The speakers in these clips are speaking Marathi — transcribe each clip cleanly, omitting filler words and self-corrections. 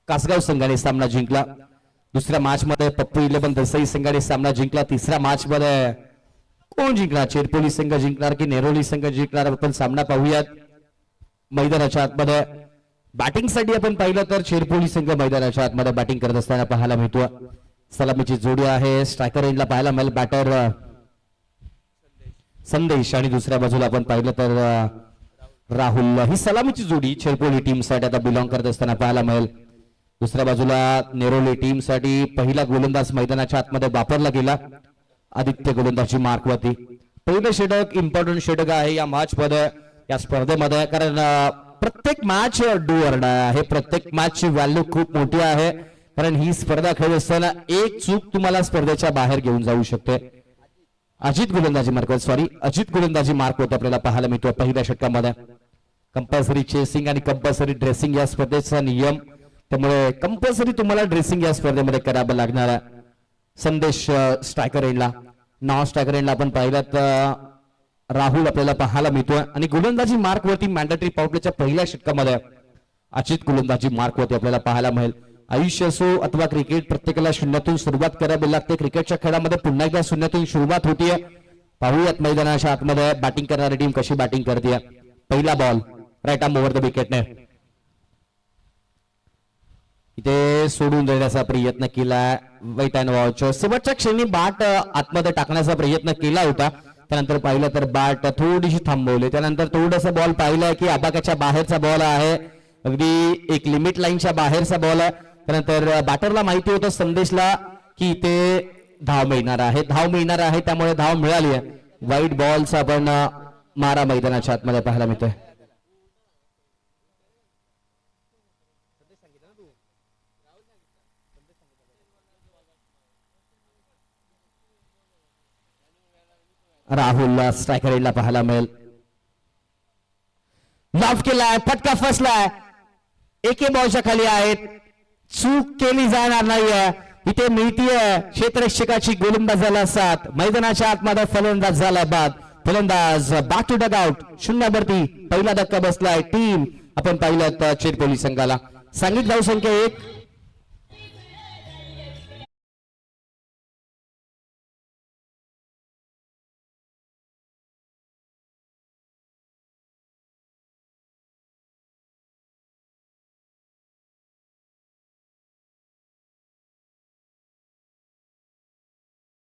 कासगाव संघाने सामना जिंकला। दुसऱ्या मॅच मध्ये पप्पू 11 देसाई संघाने सामना जिंकला। तिसऱ्या मॅच मध्ये कोण जिंकणार, चेरपोली संघ जिंकणार की नेरोली संघ जिंकणार, आपण सामना पाहूयात। मैदानाच्या आतमध्ये बॅटिंग साठी आपण पाहिलं तर चेरपोली संघ मैदानाच्या आतमध्ये बॅटिंग करत असताना पाहायला मिळतो। सलामीची जोडी आहे, स्ट्रायकर एंडला पाहायला मिळेल बॅटर संदेश आणि दुसऱ्या बाजूला आपण पाहिलं तर राहुल। ही सलामीची जोडी चेरपोली टीम साठी आता बिलॉंग करत असताना पाहायला मिळेल। दुसऱ्या बाजूला नेरोली टीम साठी पहिला गोलंदाज मैदानाच्या आतमध्ये वापरला गेला, आदित्य गोलंदाजी मार्कवरती। पहिलं षटक इम्पॉर्टंट षटक आहे या मॅच मध्ये, या स्पर्धेमध्ये, कारण प्रत्येक मॅच डू ऑर डाय आहे। प्रत्येक मॅचची व्हॅल्यू खूप मोठी आहे, कारण ही स्पर्धा खेळत असताना एक चूक तुम्हाला स्पर्धेच्या बाहेर घेऊन जाऊ शकते। अजित गोलंदाजी मार्क होते आपल्याला पाहायला मिळतो पहिल्या षटकामध्ये। कंपल्सरी चेसिंग आणि कंपल्सरी ड्रेसिंग या स्पर्धेचा नियम, त्यामुळे कंपल्सरी तुम्हाला ड्रेसिंग या स्पर्धेमध्ये करावं लागणार आहे। संदेश स्ट्रायकर एंडला, नॉन स्ट्रायकर एंडला आपण पाहिलं तर राहुल आपल्याला पाहायला मिळतोय आणि गोलंदाजी मार्क वरती मॅन्डेटरी पॉवर प्लेच्या पहिल्या षटकामध्ये अजित गोलंदाजी मार्क वरती आपल्याला पाहायला मिळेल। आयुष्य असो अथवा क्रिकेट, प्रत्येकाला शून्यातून सुरुवात करावी लागते। क्रिकेटच्या खेळामध्ये पुन्हा एकदा शून्यातून सुरुवात होतीये। पाहूयात मैदानाच्या आतमध्ये बॅटिंग करणारी टीम कशी बॅटिंग करते। पहिला ball right arm over the विकेटने इथे सोडून देण्याचा प्रयत्न केला वेट अँड वॉच। शेवटच्या क्षणी बॅट आतमध्ये टाकण्याचा प्रयत्न केला होता, त्यानंतर पाहिलं तर बॅट थोडीशी थांबवली। त्यानंतर थोडंसं बॉल पाहिलं की आबाकाच्या बाहेरचा बॉल आहे, अगदी एक लिमिट लाईनच्या बाहेरचा बॉल आहे। त्यानंतर बॅटरला माहिती होतं संदेशला की इथे धाव मिळणार आहे, त्यामुळे धाव मिळाली आहे। वाईट बॉलचा आपण मारा मैदानाच्या आतमध्ये पाहायला मिळतोय। राहुल स्ट्रायकर एंडला पाहायला मिळेल। लॉफ केलाय, फटका फसलाय, एके बॉलच्या खाली आहेत, चूक केली जाणार नाहीये। इथे मिळतीये क्षेत्ररक्षकाची गोलंदाजाला साथ, मैदानाच्या आतमध्ये फलंदाज झाला बाद, फलंदाज बॅक टू डग आउट, शून्यावरती पहिला धक्का बसलाय टीम आपण पाहिलं चेरपोली संघाला। सांगितलं धाव संख्या 1।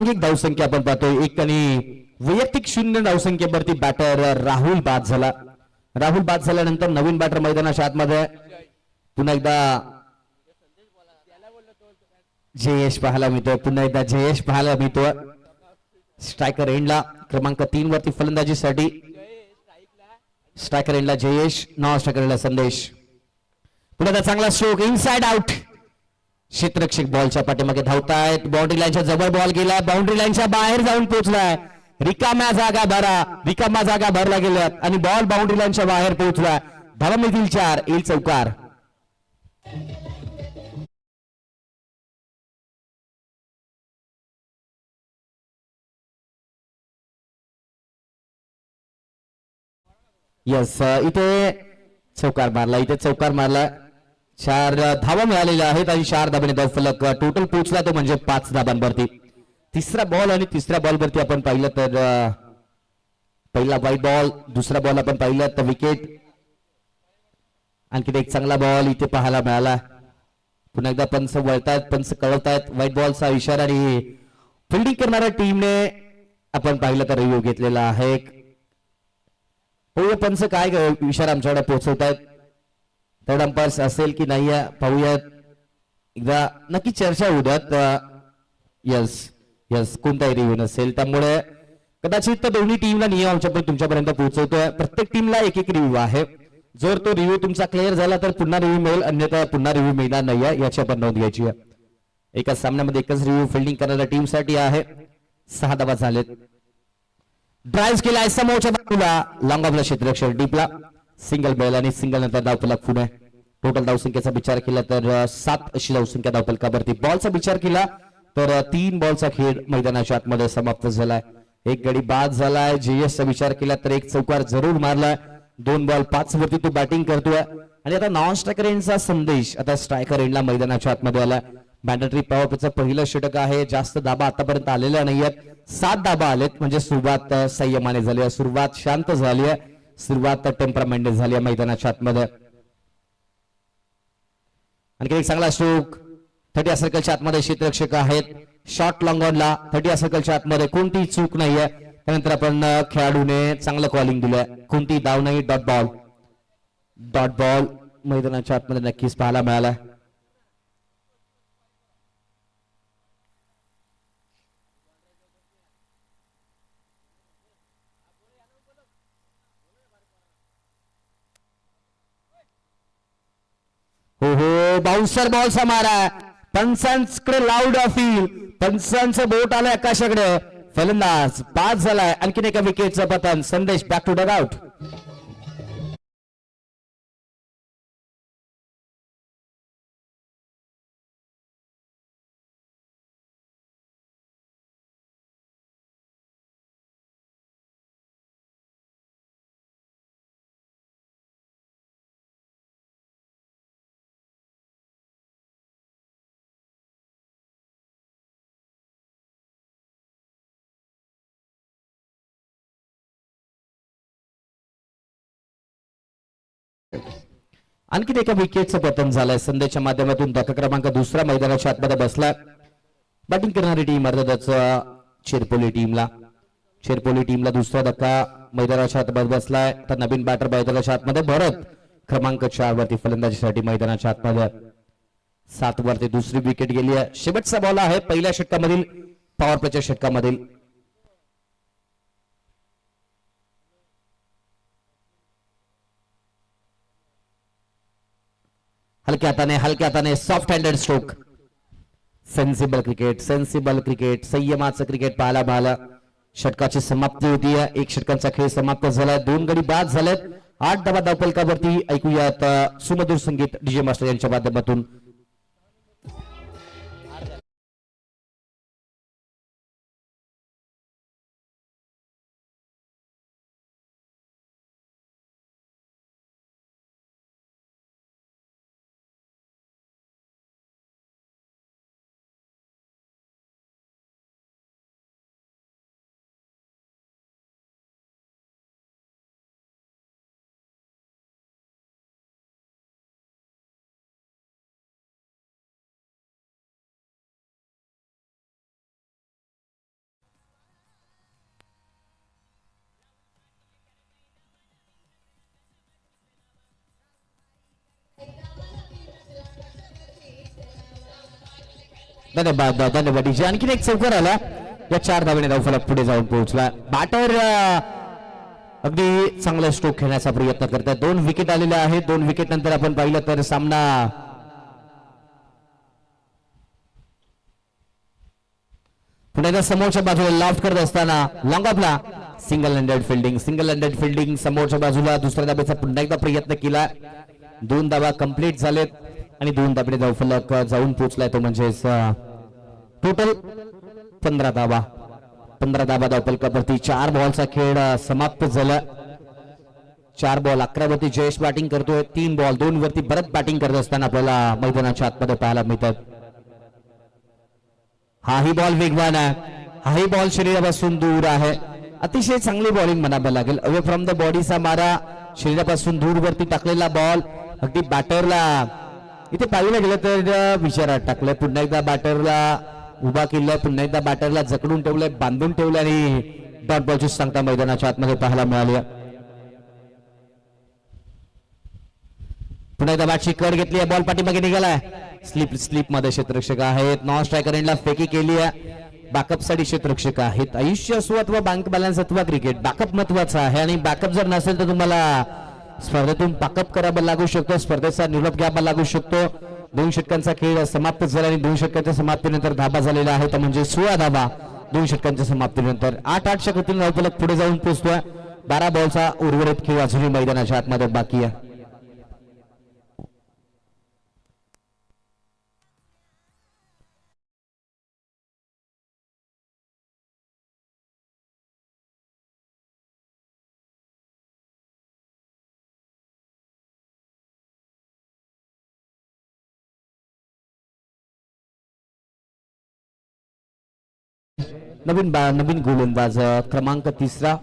धावसंख्या आपण पाहतोय 1 आणि वैयक्तिक 0 धावसंख्येवरती बॅटर राहुल बाद झाला। राहुल बाद झाल्यानंतर नवीन बॅटर मैदानाच्या आतमध्ये पुन्हा एकदा जयेश पाहायला मिळतोय, स्ट्रायकर एंडला क्रमांक 3 वरती फलंदाजीसाठी स्ट्रायकर एंडला जयेश, नॉन स्ट्रायकर एंडला संदेश। पुन्हा चांगला स्ट्रोक इनसाइड आउट, क्षेत्ररक्षक बॉलच्या पाठीमागे धावतायत, बाउंड्री लाईनच्या जवळ बॉल गेला, बाउंड्री लाईनच्या बाहेर जाऊन पोहोचलाय, रिकाम्या जागा भरला गेल्यात आणि बॉल बाउंड्री लाईनच्या बाहेर पोहोचलाय। धावा मिळतील 4, येईल चौकार। यस, इथे चौकार मारला, 4 धावा मिळालेल्या आहेत आणि 4 धाबांनी धाव फलक टोटल पोहोचला तो म्हणजे 5 धाबांवरती। तिसरा बॉल आणि तिसऱ्या बॉल वरती आपण पाहिलं तर पहिला व्हाईट बॉल, दुसरा बॉल आपण पाहिलं तर विकेट, आणखी एक चांगला बॉल इथे पाहायला मिळाला। पुन्हा एकदा पंच वळतायत, पंच कळवतायत, व्हाईट बॉलचा इशारा आणि फिल्डिंग करणाऱ्या टीमने आपण पाहिलं तर रिव्ह्यू घेतलेला आहे। पंच काय इशारा आमच्याकडे पोहोचवतायत, थर्ड अंपायर्स असेल की नाही पाहूयात, एकदा नक्की चर्चा होऊ द्यात। यस कोणताही रिव्ह्यू नसेल, त्यामुळे कदाचित दोन्ही टीमला नियम आमच्यापर्यंत तुमच्यापर्यंत पोहोचवतोय। प्रत्येक टीमला एक रिव्ह्यू आहे, जर तो रिव्ह्यू तुमचा क्लिअर झाला तर पुन्हा रिव्ह्यू मिळेल, अन्यथा पुन्हा रिव्ह्यू मिळणार नाहीये, याची आपण नोंद घ्यायची आहे। एका सामन्यामध्ये एकच रिव्ह्यू फिल्डिंग करणाऱ्या टीमसाठी आहे। 6 धावा झालेत, ड्राइव्ह केलाय समोरच्या बाजूला, लॉंग ऑफला क्षेत्ररक्षक डीपला, सिंगल बेल आणि सिंगल नंतर धावफलक पुढे। टोटल धावसंख्येचा विचार केला तर 7 अशी धावसंख्या धावफलकावरती। बॉलचा विचार केला तर 3 बॉलचा खेळ मैदानाच्या आतमध्ये समाप्त झालाय। एक गडी बाद झालाय. JS चा विचार केला तर एक चौकार जरूर मारलाय. 2 बॉल 5 वरती तो बॅटिंग करतोय आणि आता नॉन स्ट्रायकर एंडचा संदेश आता स्ट्रायकर एंडला मैदानाच्या आतमध्ये आला. मॅन्डेटरी पॉवर प्लेचं पहिलं षटक आहे. जास्त दाबा आतापर्यंत आलेल्या नाहीयेत. 7 दाबा आलेत म्हणजे सुरुवात संयमाने झाली आहे, सुरुवात शांत झाली आहे, सुरुवात टेम्परामेंट झाली आहे मैदानाच्या आतमध्ये. आणखी एक चांगला स्ट्रोक 30 सर्कलच्या आतमध्ये क्षेत्ररक्षक आहेत. शॉर्ट लॉंग ऑनला 30 सर्कलच्या आतमध्ये कोणतीही चूक नाहीये. त्यानंतर आपण खेळाडूने चांगलं कॉलिंग दिलंय, कोणती धाव नाही. डॉट बॉल, डॉट बॉल मैदानाच्या आतमध्ये नक्कीच पाहायला मिळाला. हो हो, बाउन्सर बॉलचा मारा. पंचांकडे लाऊड फील, पंचांचं बोट आलंय आकाशाकडे. फलंदाज बाद झालाय. आणखीन एका विकेटचं पतन. संदेश बॅक टू डग आउट. आणखीन एका विकेटचं पतन झालंय. संदेशच्या माध्यमातून धक्का क्रमांक 2 मैदानाच्या आतमध्ये बसला. बॅटिंग करणारी टीम अर्थातच चिरपोली टीमला, चिरपोली टीमला दुसरा धक्का मैदानाच्या आतमध्ये बसलाय. तर नवीन बॅटर मैदानाच्या आतमध्ये भरत क्रमांक 4 वरती फलंदाजीसाठी मैदानाच्या आतमध्ये. 7 वरती दुसरी विकेट गेली आहे. शेवटचा बॉल आहे पहिल्या षटकामधील, पॉवर प्लेच्या षटकामधील. हलक्या हाताने soft handed stroke. Sensible cricket, sensible cricket, संयमाचं क्रिकेट पाहायला मिळालं. षटकाची समाप्ती होती. एक षटकांचा खेळ समाप्त झालाय. 2 गडी बाद झालेत. 8 धावा धावफलकावरती. ऐकूयात सुमधुर संगीत DJ मास्टर यांच्या माध्यमातून. धन्यवाद धन्यवाद DJ. आणखीन एक चौकार आला. या 4 धावेने धावफलक पुढे जाऊन पोहोचला. बॅटर अगदी चांगला स्ट्रोक खेळण्याचा प्रयत्न करतात. 2 विकेट आलेल्या आहेत. 2 विकेट नंतर आपण पाहिलं तर सामना पुन्हा समोरच्या बाजूला लॉफ्ट करत असताना लॉंग ऑफला single handed fielding, single handed fielding समोरच्या बाजूला दुसऱ्या धाब्याचा पुन्हा एकदा प्रयत्न केला. 2 धावा कंप्लीट झालेत आणि 2 धाबे धावफलक जाऊन पोहोचलाय. तो म्हणजेच टोटल 15 धावा, 15 धावा धावफलकावरती. 4 बॉलचा खेळ समाप्त झाला. 4 बॉल 11 वरती जयेश बॅटिंग करतोय. 3 बॉल 2 वरती भरत बॅटिंग करत असताना आपल्याला मैदानाच्या आतमध्ये पाहायला मिळतात. हाही बॉल वेगवान आहे, हाही बॉल शरीरापासून दूर आहे. अतिशय चांगली बॉलिंग म्हणावं लागेल. अवे फ्रॉम द बॉडीचा मारा, शरीरापासून दूर वरती टाकलेला बॉल. अगदी बॅटरला इथे पाहिलं गेलं तर विचारात टाकलंय. पुन्हा एकदा बॅटरला उभा केलंय, पुन्हा एकदा बॅटरला जकडून ठेवलंय, बांधून ठेवलंय आणि डॉट बॉलची सांगता मैदानाच्या आतमध्ये पाहायला मिळाली. पुन्हा एकदा बॅटची कड घेतली आहे. बॉल पाठीमागे निघालाय. स्लिप मध्ये क्षेत्ररक्षक आहेत. नॉन स्ट्रायकर एंडला फेकी केली आहे. बॅकअप साठी क्षेत्ररक्षक आहेत. आयुष्य असो अथवा बँक बॅलन्स अथवा क्रिकेट, बॅकअप महत्वाचा आहे. आणि बॅकअप जर नसेल तर तुम्हाला स्पर्धेतून पॅकअप करावा लागू शकतो, स्पर्धेचा निरोप घ्यावा लागू शकतो. 2 षटकांचा खेळ समाप्त झाला आणि 2 षटकांच्या समाप्तीनंतर धाबा झालेला आहे. म्हणजे 16 धाबा 2 षटकांच्या समाप्तीनंतर. 8-8 षटकातील धावफलक पुढे जाऊन पोहोचतोय. 12 बॉलचा उर्वरित खेळ अजूनही मैदानाच्या आतमध्ये बाकी आहे. नवीन गोलंदाज क्रमांक 3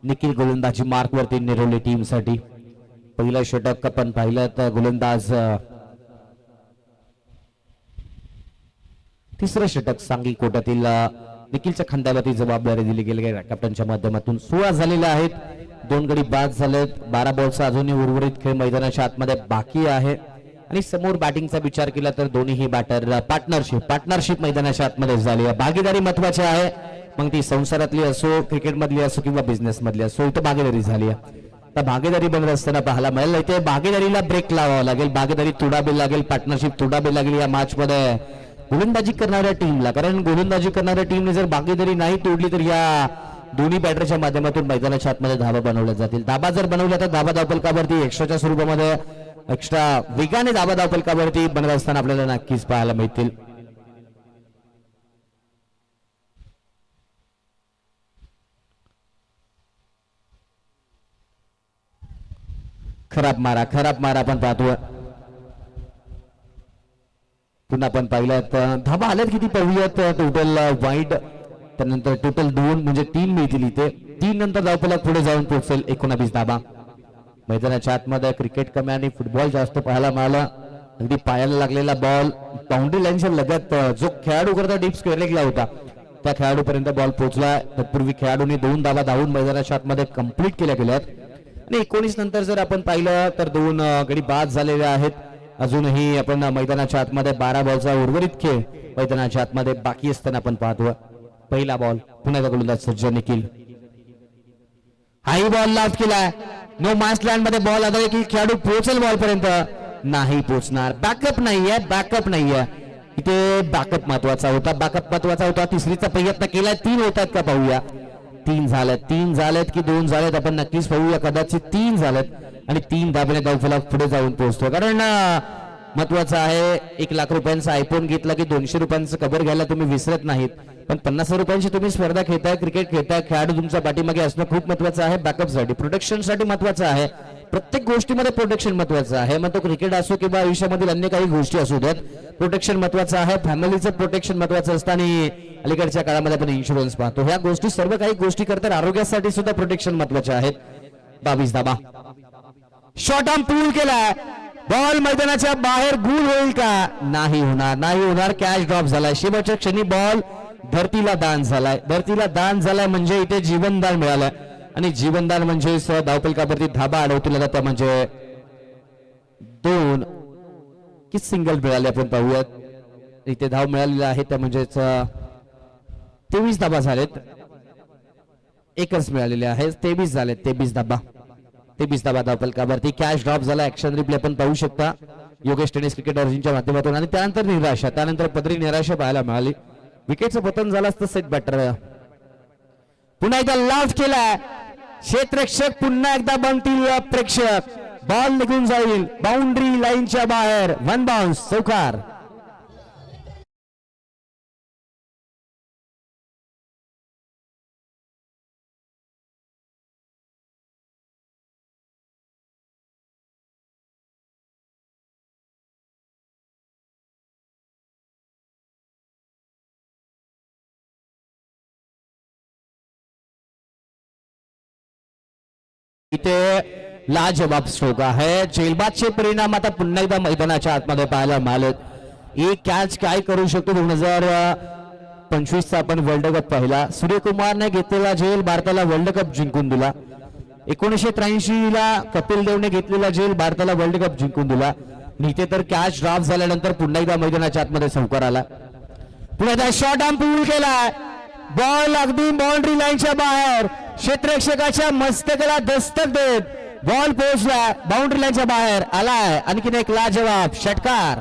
निखिल गोलंदाजी मार्क वरती नेरोली टीम साठी. पहिलं षटक आपण पाहिलं तर गोलंदाज तिसरं षटक सांगी कोटातील निखिलच्या खांद्यावरती जबाबदारी दिली गेली आहे कॅप्टनच्या माध्यमातून. 16 झालेले आहेत, 2 गडी बाद झालेत. 12 बॉलचा अजूनही उर्वरित खेळ मैदानाच्या आतमध्ये बाकी आहे आणि समोर बॅटिंगचा विचार केला तर दोन्ही बॅटर पार्टनरशिप मैदानाच्या आतमध्ये झाली आहे. भागीदारी महत्वाची आहे, मग ती संसारातली असो, क्रिकेट मधली असो किंवा बिझनेस मधली असो, इथं भागीदारी झाली आहे. तर भागीदारी बनत असताना पाहायला मिळेल. इथे भागीदारीला ब्रेक लावावा लागेल, भागीदारी तोडावी लागेल, पार्टनरशिप तोडावी लागेल या मॅच मध्ये गोलंदाजी करणाऱ्या टीमला. कारण गोलंदाजी करणाऱ्या टीमने जर भागीदारी नाही तोडली तर या दोन्ही बॅटरच्या माध्यमातून मैदानाच्या आतमध्ये धाबा बनवल्या जातील. धाबा जर बनवल्या तर धाबा धावफलकावरती एक्स्ट्राच्या स्वरूपामध्ये एक्स्ट्रा वेगाने धाबा धावफलकावरती बनत असताना आपल्याला नक्कीच पाहायला मिळतील. खराब मारा आपण पाहतोय. पुन्हा आपण पाहिल्यात धाबा आल्यात किती पाहूयात. टोटल वाईड, त्यानंतर टोटल 2 म्हणजे 3 मिळतील. इथे 3 नंतर धावफलक पुढे जाऊन पोहोचेल 19 धाबा. मैदानाच्या आतमध्ये क्रिकेट कमी आणि फुटबॉल जास्त पाहायला मिळाला. अगदी पायाला लागलेला बॉल बाउंड्री लाईनच्या लगत जो खेळाडू करता डीप स्क्वेअर होता त्या खेळाडूपर्यंत बॉल पोहोचला. तत्पूर्वी खेळाडूंनी 2 धाबा धावून मैदानाच्या आतमध्ये कंप्लीट केल्या गेल्यात आणि 19 नंतर जर आपण पाहिलं तर 2 गडी बाद झालेले आहेत. अजूनही आपण मैदानाच्या आतमध्ये 12 बॉलचा उर्वरित खेळ मैदानाच्या आतमध्ये बाकी असताना आपण पाहतो. पहिला बॉल पुन्हा गोलंदाज सज्जन निखिल. हाई बॉल लाभ केलाय. नो मॅच लँड मध्ये बॉल आदळे की खेळाडू पोहोचेल बॉल पर्यंत, नाही पोहोचणार. बॅकअप नाहीये. इथे बॅकअप महत्वाचा होता. तिसरीचा प्रयत्न केलाय. 3 होतात का पाहूया. 3 झालेत की 2 झालेत आपण नक्कीच पाहूया. कदाचित 3 झालेत आणि 3 धाब्याने धावफलक पुढे जाऊन पोहोचतो. कारण महत्वाचं आहे, 1 लाख रुपयांचा आयफोन घेतला की 200 रुपयांचं कव्हर घ्यायला तुम्ही विसरत नाहीत. पण 50 रुपयांची तुम्ही स्पर्धा खेळताय, क्रिकेट खेळताय, खेळाडू तुमच्या पाठीमागे असणं खूप महत्वाचं आहे. बॅकअप साठी, प्रोटेक्शन साठी महत्वाचं आहे. प्रत्येक गोष्टीमध्ये प्रोटेक्शन महत्वाचं आहे. मग तो क्रिकेट असो किंवा आयुष्यामधील अन्य काही गोष्टी असू द्यात, प्रोटेक्शन महत्वाचं आहे. फॅमिलीचं प्रोटेक्शन महत्वाचं असतं आणि अलीकडच्या काळामध्ये आपण इन्शुरन्स पाहतो. ह्या गोष्टी सर्व काही गोष्टी करतात. आरोग्यासाठी सुद्धा प्रोटेक्शन महत्वाचे आहेत. 22 धाबा. शॉर्ट आर्म पूल केलाय. बॉल मैदानाच्या बाहेर गुल होईल का? नाही होणार. कॅच ड्रॉप झालाय. शेवटच्या क्षणी बॉल धरतीला दान झालाय म्हणजे इथे जीवनदान मिळालं आणि जीवनदान म्हणजे धावफलकावरती धाबा अडवतील त्या म्हणजे 2 की सिंगल मिळाले आपण पाहूयात. इथे धाव मिळालेला आहे त्या म्हणजेच 23 धाबा झालेत. एकच मिळालेले आहे. 23 झालेत. 23 धाबा धावफलकावरती. कॅच ड्रॉप झाला. ऍक्शन रिप्ले आपण पाहू शकता योगेश टेनिस क्रिकेट अर्जुनच्या माध्यमातून. आणि त्यानंतर पदरी निराशा पाहायला मिळाली. विकेटचं पतन झालं असतं सेट बॅटर. पुन्हा एकदा लाभ केलाय. क्षेत्ररक्षक पुन्हा एकदा बनतील प्रेक्षक. बॉल निघून जाईल बाउंड्री लाईनच्या बाहेर. 1 बाउन्स, चौकार. इथे लाजवाब स्ट्रोक आहे. जेलबादचे परिणाम आता पुन्हा एकदा मैदानाच्या आतमध्ये पाहायला मिळाले. एक कॅच काय करू शकतो. 2025 चा आपण वर्ल्ड कप पाहिला. सूर्यकुमारने घेतलेला झेल भारताला वर्ल्ड कप जिंकून दिला. 1983 ला कपिल देवने घेतलेला झेल भारताला वर्ल्ड कप जिंकून दिला. इथे तर कॅच ड्रॉप झाल्यानंतर पुन्हा एकदा मैदानाच्या आतमध्ये चौकार आला. पुन्हा एकदा शॉर्ट आर्म पूल केलाय. बॉल अगदी बाउंड्री लाईनच्या बाहेर. क्षेत्ररक्षकाच्या मस्तकाला दस्तक देत बॉल पोहोचला बाउंड्री लाईनच्या बाहेर. आलाय आणखीन एक लाजवाब षटकार.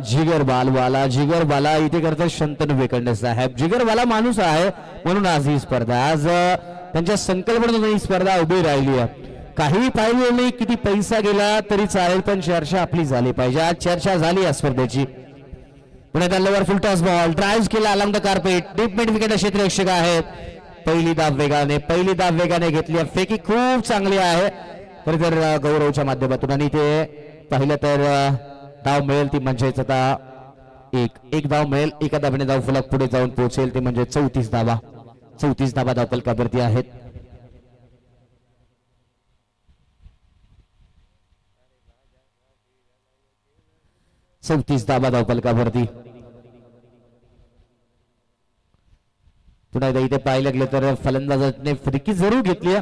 जिगरवाला इथे करतात शंतनू वेकंडे साहेब. जिगरवाला माणूस आहे म्हणून आज ही स्पर्धा, आज त्यांच्या संकल्पनेतून ही स्पर्धा उभी राहिली आहे. काही पाहिलं नाही, किती पैसा गेला तरी चालेल, पण चर्चा आपली झाली पाहिजे. आज चर्चा झाली या स्पर्धेची. पुण्यात lower full toss ball drive केला along the carpet. Deep mid wicket क्षेत्ररक्षक आहेत. पहिली दाब वेगाने घेतली. फेकी खूप चांगली आहे तर गौरवच्या माध्यमातून, आणि ते पाहिलं तर धाव मिळेल ती म्हणजेच आता एक धाव मिळेल. एका धावेने धाव फलक पुढे जाऊन पोहोचेल ते म्हणजे 34 धावा धावफलकावरती आहेत. धावफलकावरती पुन्हा एकदा इथे पाहायला गेलं तर फलंदाजाने फिरकी जरूर घेतली,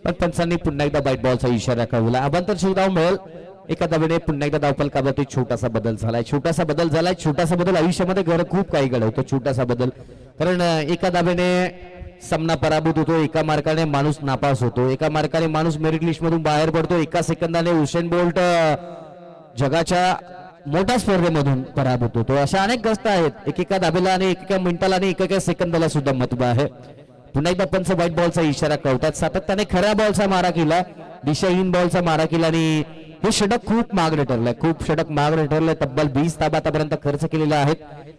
पण पंचांनी पुन्हा एकदा व्हाईट बॉलचा इशारा कळवला. अबांतर धाव मिळेल. एका धावेने पुन्हा एकदा धावफलकावरती छोटासा बदल झालाय. छोटासा बदल आयुष्यामध्ये खूप काही घडवतो. छोटासा बदल, कारण एका धावेने सामना पराभूत होतो, एका मार्काने माणूस नापास होतो, एका मार्काने माणूस मेरिट लिस्ट मधून बाहेर पडतो, एका सेकंदाने हुसेन बोल्ट जगाच्या मोठ्या स्पर्धेमधून पराभूत होतो. अशा अनेक गोष्टी आहेत. एकेका धाबेला आणि एकेका मिनिटाला आणि एकेका सेकंदाला सुद्धा महत्व आहे. पुन्हा एकदा पंच व्हाईट बॉलचा इशारा कळवतात. सातत्याने खऱ्या बॉलचा मारा केला, दिशाहीन बॉलचा मारा केला, आणि हे षटक खूप मागणे ठरलंय. तब्बल 20 धाबा आतापर्यंत खर्च केलेल्या आहेत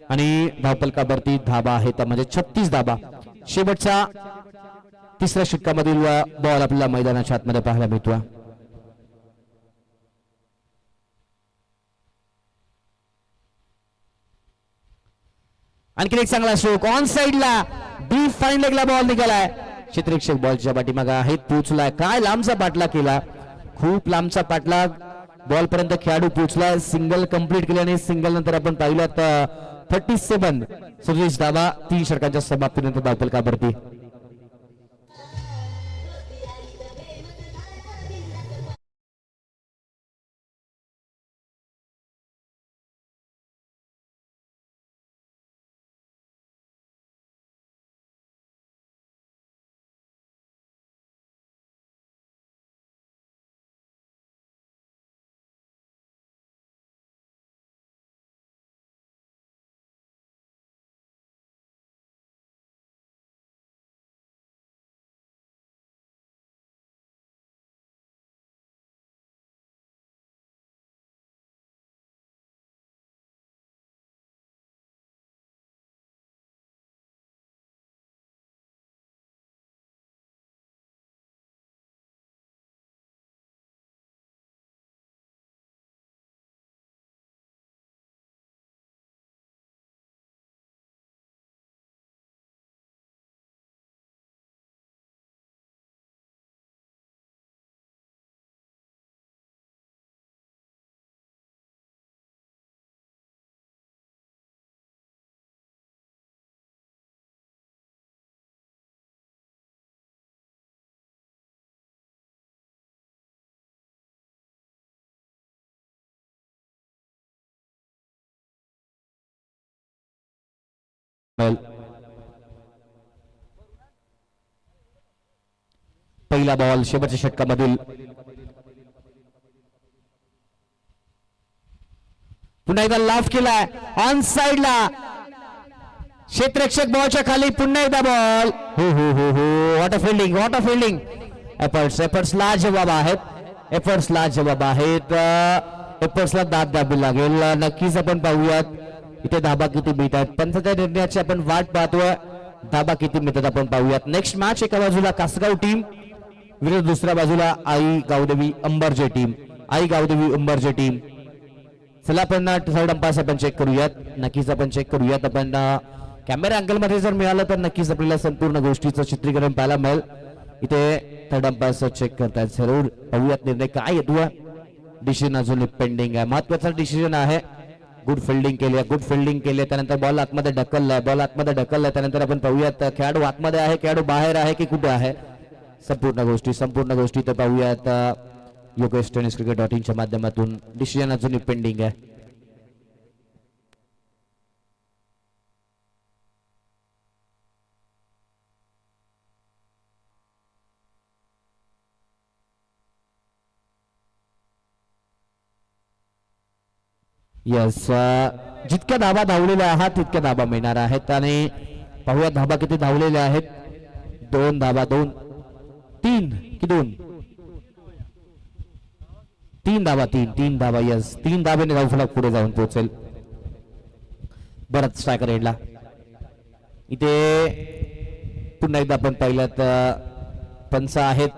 आणि धावफलकावरती धाबा आहेत म्हणजे 36 धाबा. शेवटच्या तिसऱ्या षटकामधील बॉल आपल्याला मैदानाच्या आतमध्ये पाहायला मिळतो. आणखी एक चांगला स्ट्रोक ऑन साइडला, डीप फाईन लेगला बॉल निघालाय. क्षेत्ररक्षक बॉलच्या पाठीमागे आहेत, पोचलाय. काय लांबचा पाठलाग केला, खूप लांबचा पाठलाग बॉल पर्यंत खेळाडू पोचलाय. सिंगल कंप्लीट केल्याने सिंगल नंतर आपण पाहिलं 37 धावा 3 षटकांच्या समाप्तीनंतर धावफलकावरती. पहिला बॉल शेवटच्या षटकामधील. पुन्हा एकदा लाफ केलाय ऑन साइडला, क्षेत्ररक्षक बॉलच्या खाली. पुन्हा एकदा बॉल. हो हो हो हो व्हॉट अ फिल्डिंग. एफर्ट्सला जवाब आहेत. एफर्ट्सला दाद द्यावी लागेल. नक्कीच आपण पाहूयात इथे धाबा किती मिळतात. पंचाच्या निर्णयाची आपण वाट पाहतोय. धाबा किती मिळतात आपण पाहूयात. नेक्स्ट मॅच एका बाजूला कासगाव टीम विरुद्ध दुसऱ्या बाजूला आई गावदेवी अंबरजे टीम. चला आपण थर्ड अंपायर आपण चेक करूयात. नक्कीच आपण चेक करूयात. आपण कॅमेरा अँगल मध्ये जर मिळालं तर नक्कीच आपल्याला संपूर्ण गोष्टीचं चित्रीकरण पाहायला मिळेल. इथे थर्ड अंपायर चेक करतायत. जरूर पाहूयात निर्णय काय येतो. डिसिजन अजून पेंडिंग आहे. महत्वाचा डिसिजन आहे. गुड फिल्डिंग केली त्यानंतर बॉल आतमध्ये ढकललाय. त्यानंतर आपण पाहूयात खेळाडू आतमध्ये आहे, खेळाडू बाहेर आहे की कुठे आहे. संपूर्ण गोष्टी तर पाहूयात योगेश टेनिस क्रिकेट.in च्या माध्यमातून. डिसिजन अजूनही पेंडिंग आहे. यस, जितक्या धाबा धावलेल्या आहात तितक्या धाबा मिळणार आहेत. आणि पाहूया धाबा किती धावलेल्या आहेत. 2 धाबा, 2 3 की 2 3 धाबा, 3 धाबा. यस, 3 धाब्याने धावफलक पुढे जाऊन पोहोचेल. बरंच स्ट्रायकर एंडला. इथे पुन्हा एकदा आपण पाहिलं पंच आहेत.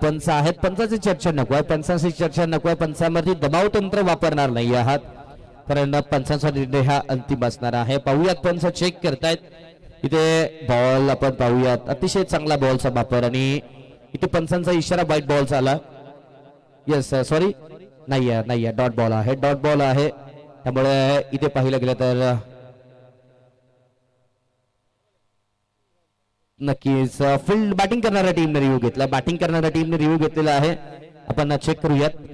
पंचाची चर्चा नको आहे, पंचांची चर्चा नको आहे. पंचांवरती दबाव तंत्र वापरणार नाही आहात, कारण पंचांचा निर्णय हा अंतिम असणार आहे. पाहूयात पंच चेक करतायत. इथे बॉल आपण पाहूयात, अतिशय चांगला बॉलचा वापर. आणि इथे पंचांचा इशारा वाईट बॉलचा आला. येस, सॉरी, नाही, डॉट बॉल आहे. त्यामुळे इथे पाहिलं गेलं तर नक्कीच फील्ड बॅटिंग करणाऱ्या टीमने रिव्ह्यू घेतलेला आहे. आपण चेक करूयात.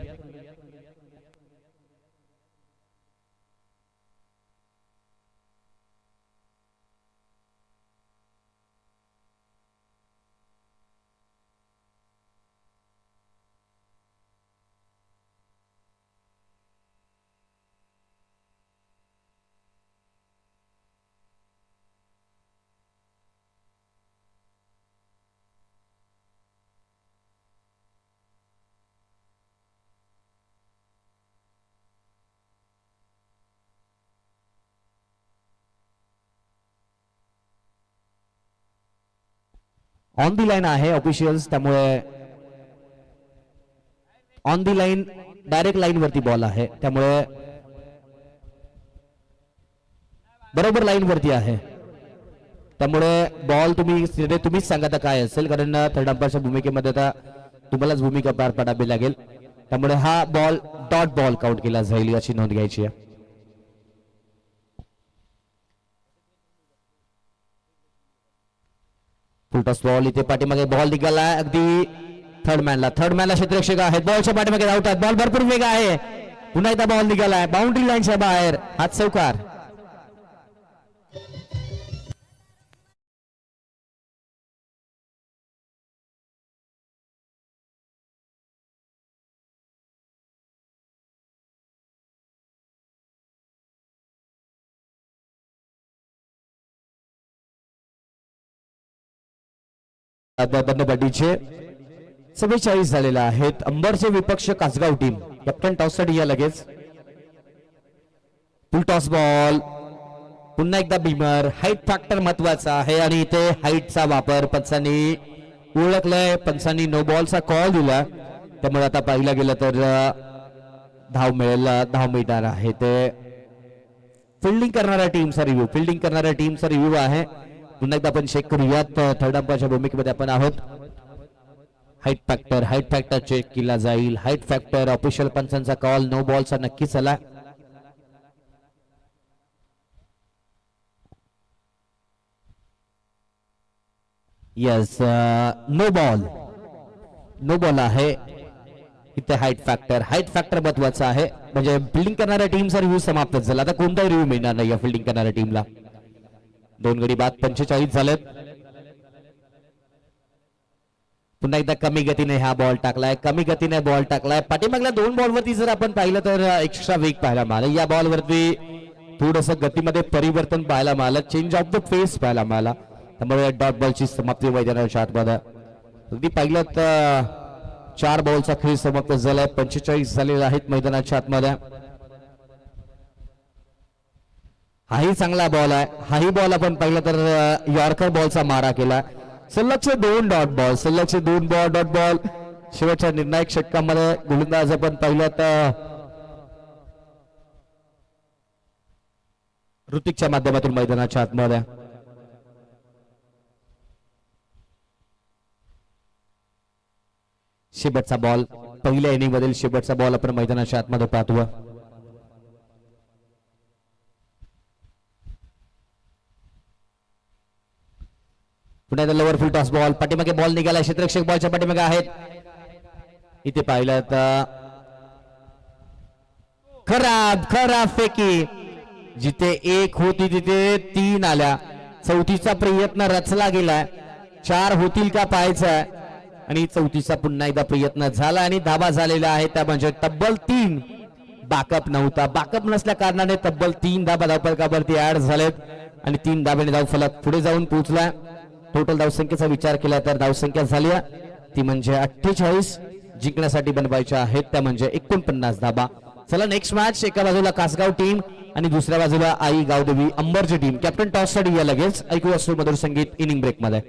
ऑन दी लाईन आहे ऑफिशियल्स, त्यामुळे on the line direct line वरती बॉल आहे, त्यामुळे बरोबर लाईन वरती आहे. त्यामुळे बॉल तुम्हीच सांगा आता काय असेल, कारण थर्ड अंपायरच्या भूमिकेमध्ये आता तुम्हालाच भूमिका पार पाडावी लागेल. त्यामुळे हा बॉल डॉट बॉल काउंट केला जाईल याची नोंद घ्यायची आहे. Full toss ball. इथे पाठीमागे बॉल निघाला अगदी थर्ड मॅनला क्षेत्ररक्षक आहेत. बॉलच्या पाठीमागे धावतात. बॉल भरपूर वेग आहे. पुन्हा एकदा बॉल निघालाय बाउंड्री लाईनच्या बाहेर. हात चौकार. बंदबंदीचे 44 झालेले आहेत. अंबरचे विपक्ष कासगाव टीम. कॅप्टन टॉस साठी या लगेच. फुल टॉस बॉल. पुन्हा एकदा बीमर. हाईट फॅक्टर महत्वाचा आहे आणि इथे हाईटचा वापर पंचांनी ओळखलाय. पंचांनी नो बॉलचा कॉल दिला, त्यामुळे आता पाहिलं गेलं तर धाव मिळणार आहे. ते फिल्डिंग करणाऱ्या टीमचा रिव्ह्यू आहे. पुन्हा एकदा आपण चेक करूयात. थर्ड अंपायरच्या भूमिकेमध्ये आपण आहोत. हाईट फॅक्टर चेक केला जाईल. हाईट फॅक्टर ऑफिशियल पंचांचा कॉल नो बॉलचा नक्कीच आला. यस, नो बॉल आहे इथे. हाईट फॅक्टर महत्वाचा आहे, म्हणजे फिल्डिंग करणाऱ्या टीमचा रिव्ह्यू समाप्त झाला. आता कोणताही रिव्ह्यू मिळणार नाही या फिल्डिंग करणाऱ्या टीमला. 2 गडी बाद 45 झालेत. पुन्हा एकदा कमी गतीने बॉल टाकलाय. पाठीमागल्या 2 बॉलवरती जर आपण पाहिलं तर एक्स्ट्रा वेग पाहायला मिळाला. या बॉलवरती थोडस गतीमध्ये परिवर्तन पाहायला मिळालं. चेंज ऑफ द पेस पाहायला मिळाला. त्यामुळे डॉट बॉलची समाप्ती मैदानाच्या आतमध्ये. अगदी पाहिलं तर 4 बॉलचा खेळ समाप्त झालाय. 45 झालेले आहेत मैदानाच्या आतमध्ये. हाही चांगला बॉल आहे. हाही बॉल आपण पाहिलं तर यॉर्कर बॉलचा मारा केला. सलगचे 2 डॉट बॉल. शेवटच्या निर्णायक षटकामध्ये गोलंदाज आपण पाहिलं तर ऋतिकच्या माध्यमातून मैदानाच्या आतमध्ये. शेवटचा बॉल, पहिल्या इनिंग मधील शेवटचा बॉल आपण मैदानाच्या आतमध्ये पाहतो. पुन्हा लोअर फुल टॉस बॉल. पाठीमागे बॉल निघाला. क्षेत्ररक्षक बॉलच्या पाठीमागे आहेत. इथे पाहिलं तर खराब फेकी. जिथे 1 होती तिथे 3 आल्या. 4थीचा प्रयत्न रचला गेलाय. 4 होतील का पाहायचा आणि 4थीचा पुन्हा एकदा प्रयत्न झाला आणि धाबा झालेला आहे. त्या म्हणजे तब्बल 3 बॅकअप नव्हता. बॅकअप नसल्या कारणाने तब्बल 3 धाबा धावफलकावरती ऍड झालेत आणि 3 धाब्याने धावफलक पुढे जाऊन पोहोचला. टोटल धावसंख्येचा विचार केला तर धावसंख्या झाली ती म्हणजे 48. जिंकण्यासाठी बनवायच्या आहेत त्या म्हणजे 49 धाबा. चला नेक्स्ट मॅच. एका बाजूला कासगाव टीम आणि दुसऱ्या बाजूला आई गावदेवी अंबरची टीम. कॅप्टन टॉस साठी या लगेच. ऐकूया मधुर संगीत इनिंग ब्रेक मध्ये.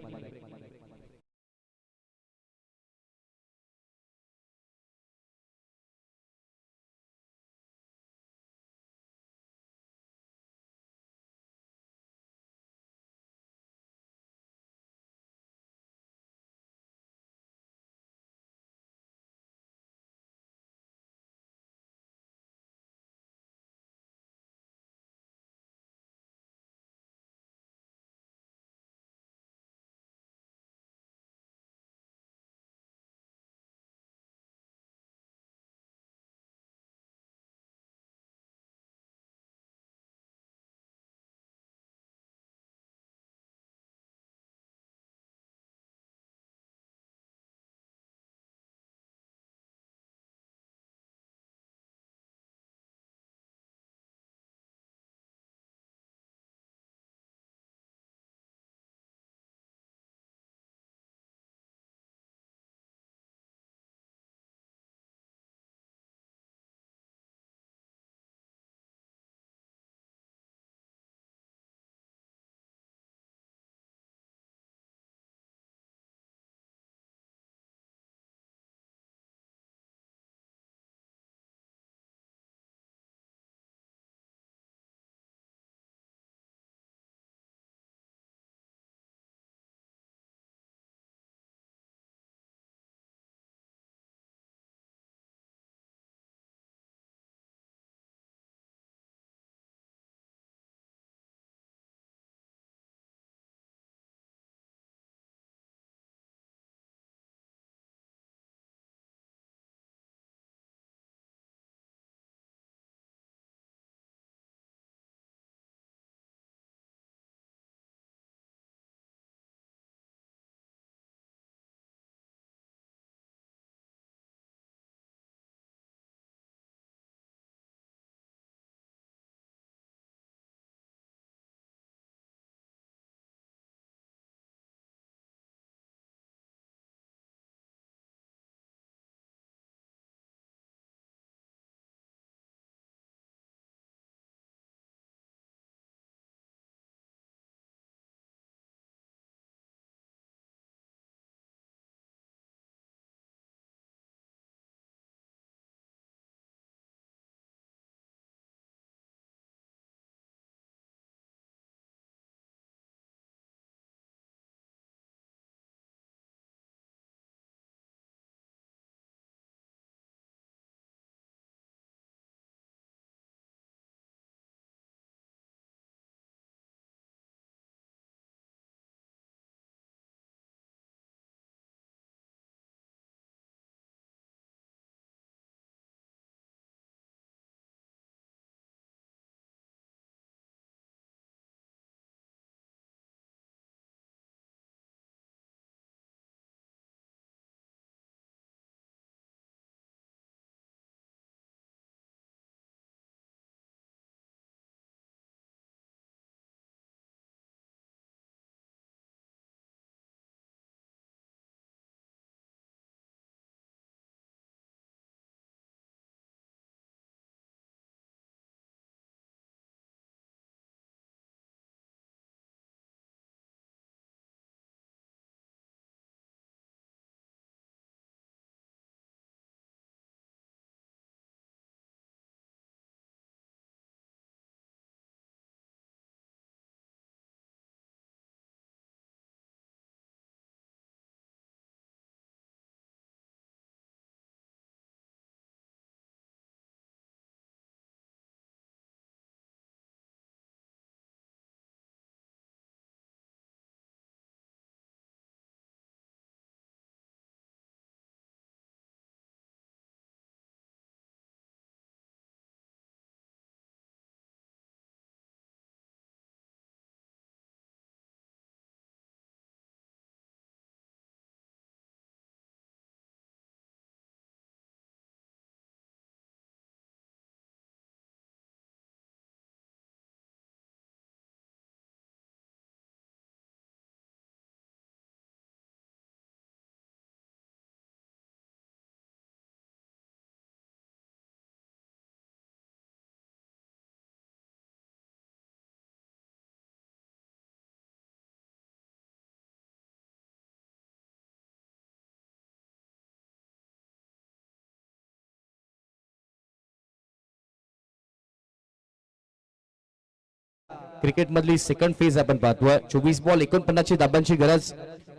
क्रिकेट मधली सेकंड फेज आपण पाहतोय. 24 बॉल 49 ची धाबांची गरज.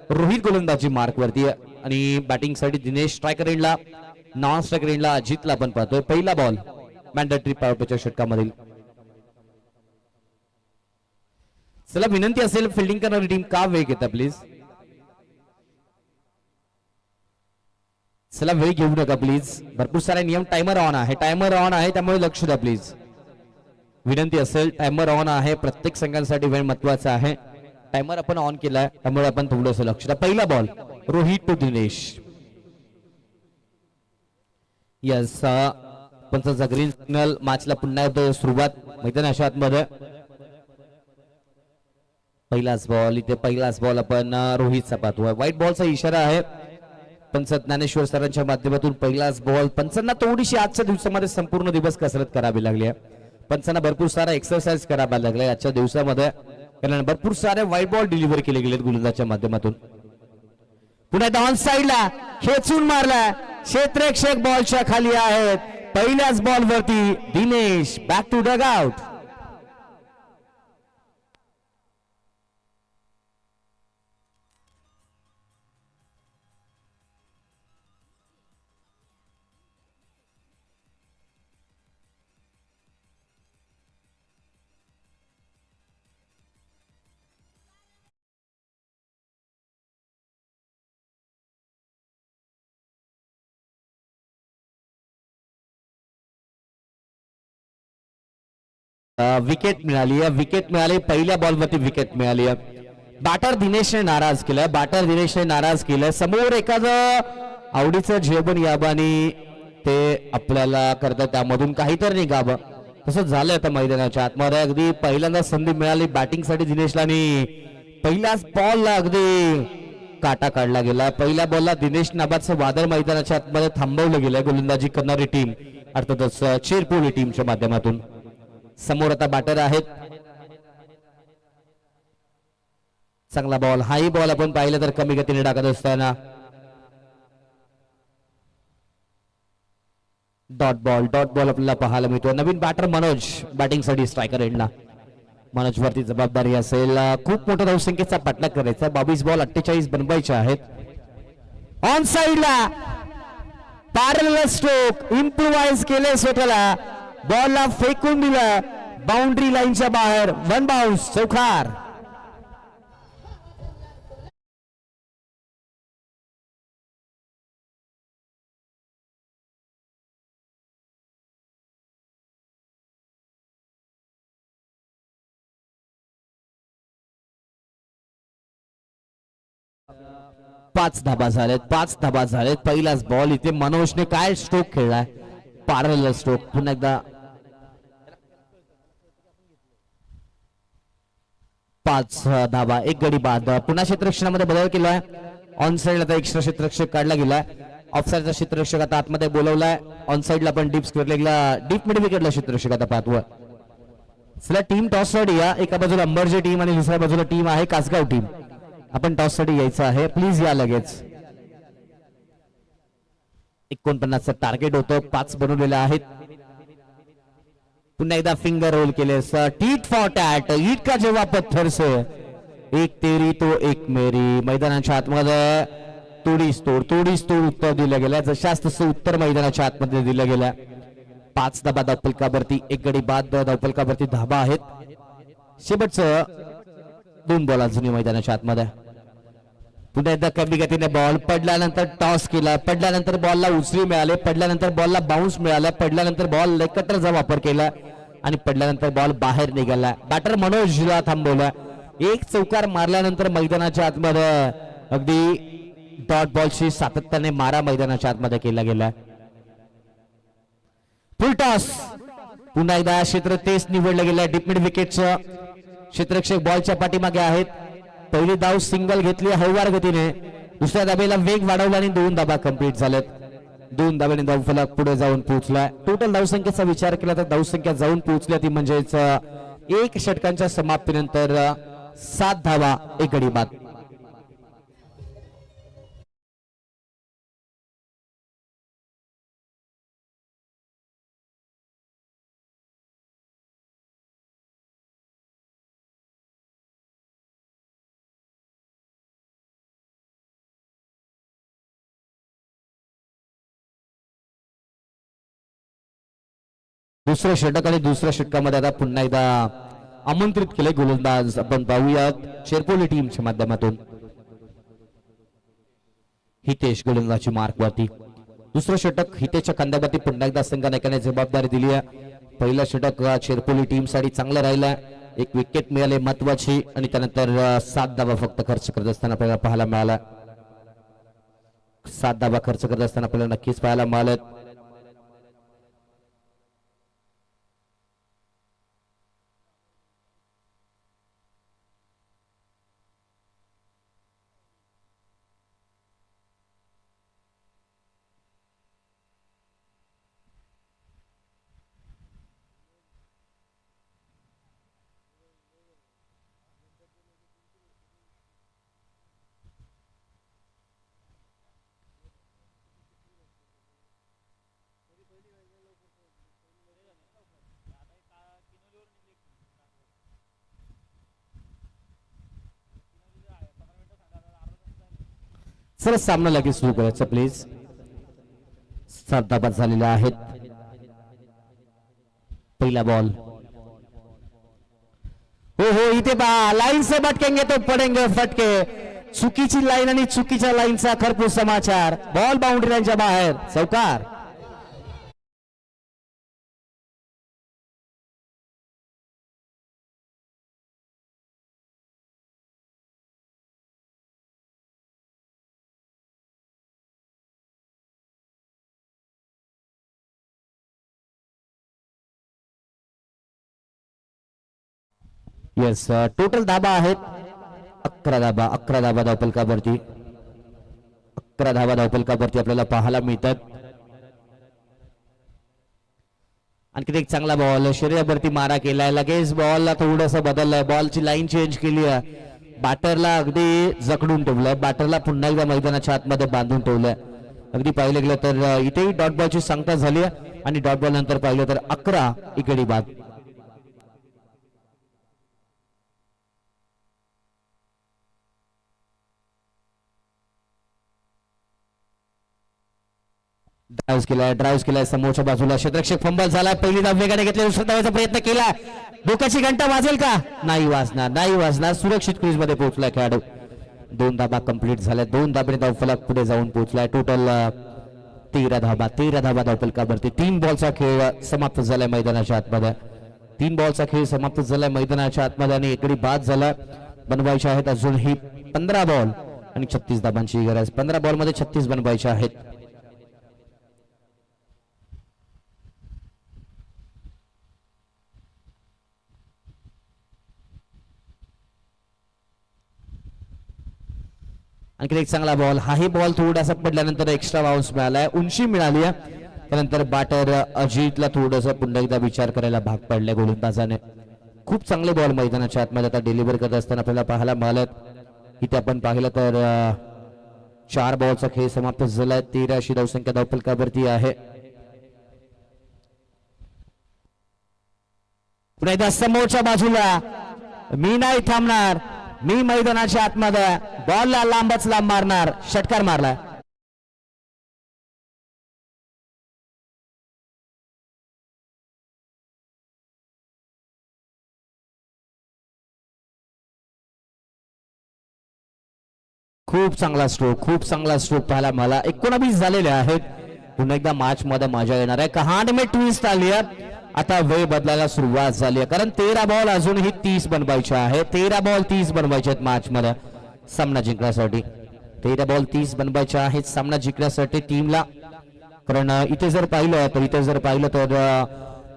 रोहित गोलंदाजी मार्क वरती आणि बॅटिंग साठी दिनेश स्ट्रायकर एंडला, नॉन स्ट्रायकर एंडला अजितला आपण पाहतोय. पहिला बॉल मॅन्डेटरी पॉवर प्लेच्या षटकामधील. चला विनंती असेल फिल्डिंग करणारी टीम का वेळ घेता प्लीज. चला वेळ घेऊ नका प्लीज. भरपूर सारे नियम. टायमर ऑन आहे, टायमर ऑन आहे, त्यामुळे लक्ष द्या प्लीज. विनंती असेल, टायमर ऑन आहे. प्रत्येक संघांसाठी वेळ महत्वाचा आहे. टायमर आपण ऑन केलाय त्यामुळे आपण थोडंसं लक्ष द्या. पहिला ball Rohit to Dinesh. Yes पंचाचा ग्रीन सिग्नल. मॅचला पुन्हा एकदा सुरुवात मैदानाच्या आतमध्ये. पहिलाच बॉल इथे, पहिलाच बॉल आपण रोहितचा पाहतोय. व्हाईट बॉलचा इशारा आहे पंच ज्ञानेश्वर सरांच्या माध्यमातून. पहिलाच बॉल. पंचांना थोडीशी आजच्या दिवसामध्ये संपूर्ण दिवस कसरत करावी लागली आहे. पंचांना भरपूर सारा एक्सरसाइज करावा लागलाय आजच्या दिवसामध्ये, कारण भरपूर सारे व्हाईट बॉल डिलिव्हर केले गेलेत गोलंदाजाच्या माध्यमातून. पुन्हा डाऊन साइडला खेचून मारला. क्षेत्ररक्षक बॉलच्या खाली आहेत. पहिल्याच बॉल वरती Dinesh back to dugout. Wicket मिळाली आहे, विकेट मिळाली. पहिल्या बॉलवरती विकेट मिळाली आहे. बॅटर दिनेशने नाराज केलाय, बॅटर दिनेशने नाराज केलंय. समोर एखादं आवडीचं जेवण याबानी ते आपल्याला करतात, त्यामधून काहीतरी निघावं. तसं झालं आता मैदानाच्या आतमध्ये. अगदी पहिल्यांदा संधी मिळाली बॅटिंगसाठी दिनेशला आणि पहिल्याच बॉलला अगदी काटा काढला गेला. पहिल्या बॉलला दिनेश नाबादचं वादळ मैदानाच्या आतमध्ये थांबवलं गेलंय गोलंदाजी करणारी टीम, अर्थातच चेरपोली टीमच्या माध्यमातून. समोर आता बॅटर आहेत. चांगला बॉल, हाही बॉल आपण पाहिलं तर कमी गतीने टाकत असताना डॉट बॉल आपल्याला पाहायला मिळतो. नवीन बॅटर मनोज बॅटिंग साठी स्ट्रायकर एंडला. मनोज वरती जबाबदारी असेल. खूप मोठ्या धावसंख्येचा पाठलाग करायचा. 22 बॉल 48 बनवायचे आहेत. ऑन साइडला पॅरलल स्ट्रोक इम्प्रोवाइज केले स्वतःला. बॉलला फेकून दिला बाउंड्री लाईनच्या बाहेर. वन बाउन्स चौकार. पाच धाबा झालेत, 5 धाबा झालेत. पहिलाच बॉल इथे मनोजने काय स्ट्रोक खेळलाय, पॅरलल स्ट्रोक. पुन्हा एकदा 5 धाबा, 1 गडी बाद. पुन्हा क्षेत्ररक्षणामध्ये बदल केलाय. ऑन साइड आता एक्स्ट्रा क्षेत्ररक्षक काढला गेलाय. ऑफ साइडचा क्षेत्ररक्षक आता आतमध्ये बोलवलाय. ऑन साइडला पण डीप स्क्वेअरला डीप मिड विकेटला क्षेत्ररक्षक आता पाहतोय. चला टीम टॉस साठी या. एका बाजूला अंबरची टीम आणि दुसऱ्या बाजूला टीम आहे कासगाव टीम. आपण टॉस साठी यायचं आहे, प्लीज या लगेच. 49चं टार्गेट होतं, 5 बनवलेले आहेत. पुन्हा एकदा फिंगर रोल केले. टीट फॉर टॅट, ईट का जेव्हा पत्थर से. एक तेरी तो एक मेरी. मैदानाच्या आतमध्ये तोडीस तोड उत्तर दिलं गेलं. जशास तसं उत्तर मैदानाच्या आतमध्ये दिलं गेलं. 5 धाबा धावफलकावरती, 1 गडी बाद. धावफलकावरती धाबा आहेत. शेवटचं 2 बॉल अजूनही मैदानाच्या आतमध्ये. पुन्हा एकदा कमी गतीने बॉल. पडल्यानंतर टॉस केला, पडल्यानंतर बॉलला उचली मिळाले, पडल्यानंतर बॉलला बाउन्स मिळाला, पडल्यानंतर बॉल एकत्रचा वापर केला आणि पडल्यानंतर बॉल बाहेर निघाला. बॅटर मनोजला थांबवला. 1 चौकार मारल्यानंतर मैदानाच्या आतमध्ये अगदी डॉट बॉलशी सातत्याने मारा मैदानाच्या आतमध्ये केला गेला. फुल टॉस. पुन्हा एकदा क्षेत्र तेच निवडलं गेलं. डीप मिड विकेटचं क्षेत्ररक्षक बॉलच्या पाठीमागे आहेत. पहिली धाव सिंगल घेतली हळूवार गतीने. दुसऱ्या धाबेला वेग वाढवला आणि 2 धाबा कंप्लीट झालेत. 2 धाब्याने धावफलक पुढे जाऊन पोहोचला. टोटल धावसंख्येचा विचार केला तर धावसंख्या जाऊन पोहोचल्या ती म्हणजेच 1 षटकांच्या समाप्तीनंतर 7 धावा 1 गडी बाद. दुसरं षटक आणि दुसऱ्या षटकामध्ये आता पुन्हा एकदा आमंत्रित केले गोलंदाज आपण पाहूयात शेरपोली टीमच्या माध्यमातून. हितेश गोलंदाजी मार्क वरती. दुसरं षटक हितेशच्या खांद्यावरती पुन्हा एकदा संघनायकाने जबाबदारी दिली आहे. पहिलं षटक शेरपोली टीम साठी चांगलं राहिलं. एक विकेट मिळाले महत्वाची आणि त्यानंतर 7 धावा फक्त खर्च करत असताना आपल्याला पाहायला मिळाला. 7 धावा खर्च करत असताना आपल्याला नक्कीच पाहायला मिळालं. सर सामना लगेच सुरू करायचा प्लीज. 7 धावा झालेल्या आहेत. पहिला बॉल. हो हो इथे पहा लाईन से भटकेंगे तो पडेंगे फटके. चुकीची लाईन आणि चुकीच्या लाईनचा खरपूस समाचार. बॉल बाउंड्रीच्या बाहेर. चौकार. येस टोटल धाबा आहेत 11 धाबा. 11 धाबा धावफलकावरती. 11 धाबा धावफलकावरती आपल्याला पाहायला मिळतात. आणखी एक चांगला बॉल शरीरावरती मारा केलाय. लगेच बॉलला थोडंसं बदललंय. बॉलची लाईन चेंज केली आहे. बॅटरला अगदी जखडून ठेवलंय. बॅटरला पुन्हा एकदा मैदानाच्या आतमध्ये बांधून ठेवलंय. अगदी पाहिलं गेलं तर इथेही डॉट बॉलची सांगता झाली आणि डॉट बॉल नंतर पाहिलं तर 11 इकडे बाद. ड्राईव्ह केलाय समोरच्या बाजूला. क्षेत्ररक्षक फंबल झाला. पहिली धाव वेगाने घेतली. दुसऱ्या धावाचा प्रयत्न केला. डोक्याची घंटा वाजेल का? नाही वाजणार. नाही वाजणार. सुरक्षित क्रीज मध्ये पोहोचलाय खेळाडू. 2 धाबा कंप्लीट झाल्या. 2 धाब्याने धावफलक पुढे जाऊन पोहोचलाय. टोटल 13 धाबा. 13 धाबा धावफलकावरती. 3 बॉलचा खेळ समाप्त झालाय मैदानाच्या आतमध्ये. 3 बॉलचा खेळ समाप्त झालाय मैदानाच्या आतमध्ये आणि इकडे बाद झाला. बनवायचे आहेत अजूनही 15 बॉल आणि 36 धाबांची गरज. 15 बॉल मध्ये 36 बनवायचे आहेत. आणखी एक चांगला बॉल. हाही बॉल थोडासा पडल्यानंतर एक्स्ट्रा बाउन्स मिळालाय. उंची मिळाली आहे. त्यानंतर बॅटर अजितला थोडंसं पुन्हा एकदा विचार करायला भाग पडलाय गोलंदाजाने. खूप चांगले बॉल मैदानाच्या आतमध्ये आता डिलिव्हर करत असताना आपल्याला पाहायला मिळालं. इथे आपण पाहिलं तर 4 बॉलचा खेळ समाप्त झालाय. 13 अशी धावसंख्या धावफलकावरती आहे. पुन्हा एकदा समोरच्या बाजूला. मी नाही थांबणार. मी मैदानाच्या आतमध्ये. बॉलला लांबच लांब मारणार. षटकार मारला. खूप चांगला स्ट्रोक. खूप चांगला स्ट्रोक पाहायला मला. 19 झालेले आहेत. पुन्हा एकदा मॅच मध्ये मजा येणार आहे. कहाणी में ट्विस्ट आली आहे. आता वेळ बदलायला सुरुवात झाली आहे कारण 13 बॉल अजूनही 30 बनवायचे आहे. 13 बॉल 30 बनवायचे आहेत मॅच मध्ये सामना जिंकण्यासाठी. 13 बॉल 30 बनवायचे आहेत सामना जिंकण्यासाठी टीमला. कारण इथे जर पाहिलं तर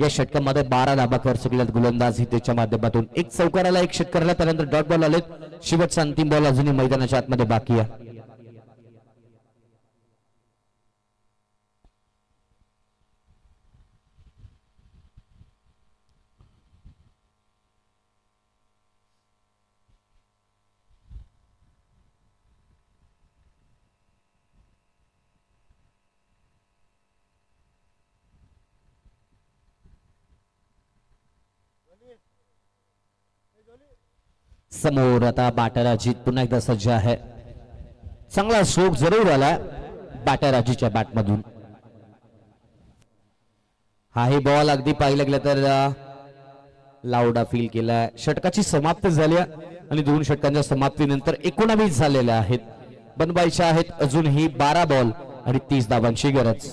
या षटकामध्ये 12 धाबा खर्च केल्यात गोलंदाज हितेशच्या माध्यमातून. एक चौकाराला एक षटकाराला त्यानंतर डॉट बॉल आलेत. शेवटचा अंतिम बॉल अजूनही मैदानाच्या आतमध्ये बाकी आहे. समोर आता बॅटर अजित पुन्हा एकदा सज्ज आहे. चांगला स्ट्रोक जरूर आला बॅटर अजितच्या बॅट मधून. हाही बॉल अगदी पाहिलं गेलं तर लावडा फील केलाय. षटकाची समाप्ती झाली आणि 2 षटकांच्या समाप्तीनंतर 19 झालेल्या आहेत. बनवायच्या आहेत अजूनही 12 बॉल आणि 30 धावांची गरज.